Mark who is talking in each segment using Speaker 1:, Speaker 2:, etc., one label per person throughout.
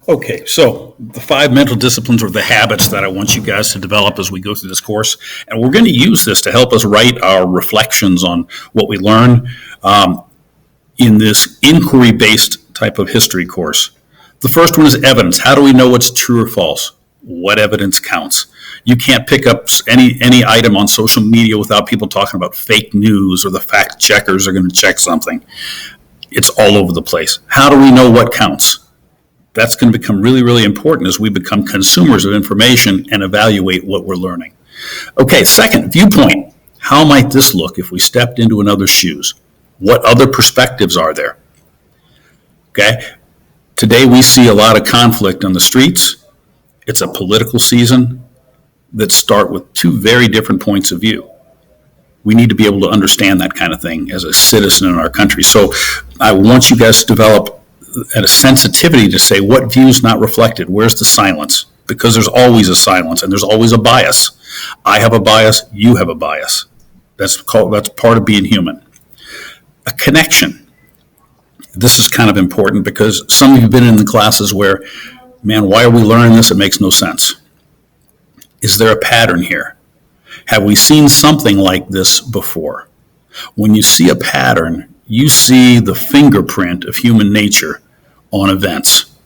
Speaker 1: Okay, so the 5 mental disciplines or the habits that I want you guys to develop as we go through this course, and we're going to use this to help us write our reflections on what we learn in this inquiry-based type of history course. The first one is evidence. How do we know what's true or false? What evidence counts? You can't pick up any item on social media without people talking about fake news or the fact checkers are going to check something. It's all over the place. How do we know what counts? That's going to become really, really important as we become consumers of information and evaluate what we're learning. Okay, second, viewpoint. How might this look if we stepped into another's shoes? What other perspectives are there? Okay, today we see a lot of conflict on the streets. It's a political season that start with two very different points of view. We need to be able to understand that kind of thing as a citizen in our country. So I want you guys to develop a sensitivity to say what view is not reflected. Where's the silence? Because there's always a silence and there's always a bias. I have a bias. You have a bias. That's part of being human. A connection. This is kind of important because some of you have been in the classes where, man, why are we learning this? It makes no sense. Is there a pattern here? Have we seen something like this before? When you see a pattern, you see the fingerprint of human nature on events.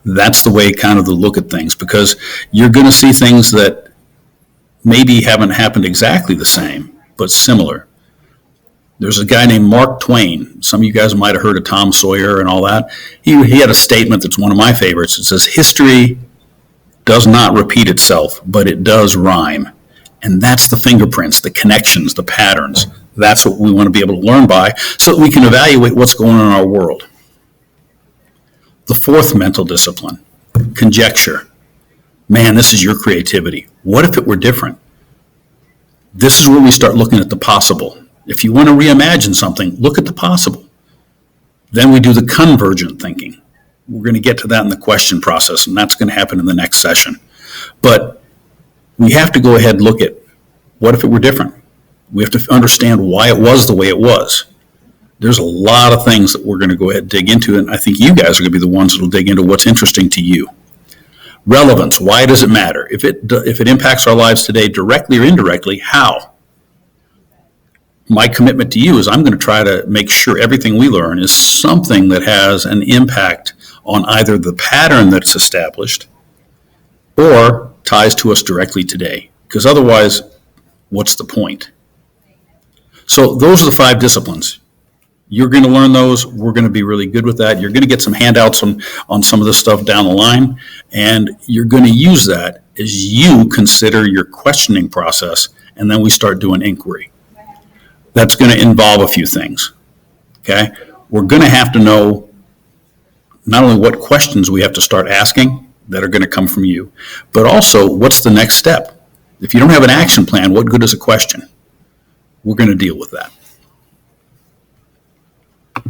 Speaker 1: That's the way kind of to look at things, because you're going to see things that maybe haven't happened exactly the same, but similar. There's a guy named Mark Twain. Some of you guys might have heard of Tom Sawyer and all that. He had a statement that's one of my favorites. It says, history does not repeat itself, but it does rhyme. And that's the fingerprints, the connections, the patterns. That's what we want to be able to learn by so that we can evaluate what's going on in our world. The fourth mental discipline, conjecture. Man, this is your creativity. What if it were different? This is where we start looking at the possible. If you want to reimagine something, look at the possible. Then we do the convergent thinking. We're going to get to that in the question process, and that's going to happen in the next session. But we have to go ahead and look at what if it were different? We have to understand why it was the way it was. There's a lot of things that we're going to go ahead and dig into, and I think you guys are going to be the ones that will dig into what's interesting to you. Relevance, why does it matter? If it impacts our lives today directly or indirectly, how? My commitment to you is I'm going to try to make sure everything we learn is something that has an impact on either the pattern that's established or ties to us directly today. Because otherwise, what's the point? So those are the 5 disciplines. You're going to learn those. We're going to be really good with that. You're going to get some handouts on some of this stuff down the line, and you're going to use that as you consider your questioning process, and then we start doing inquiry. That's going to involve a few things, okay? We're going to have to know not only what questions we have to start asking that are going to come from you, but also what's the next step. If you don't have an action plan, what good is a question? We're going to deal with that.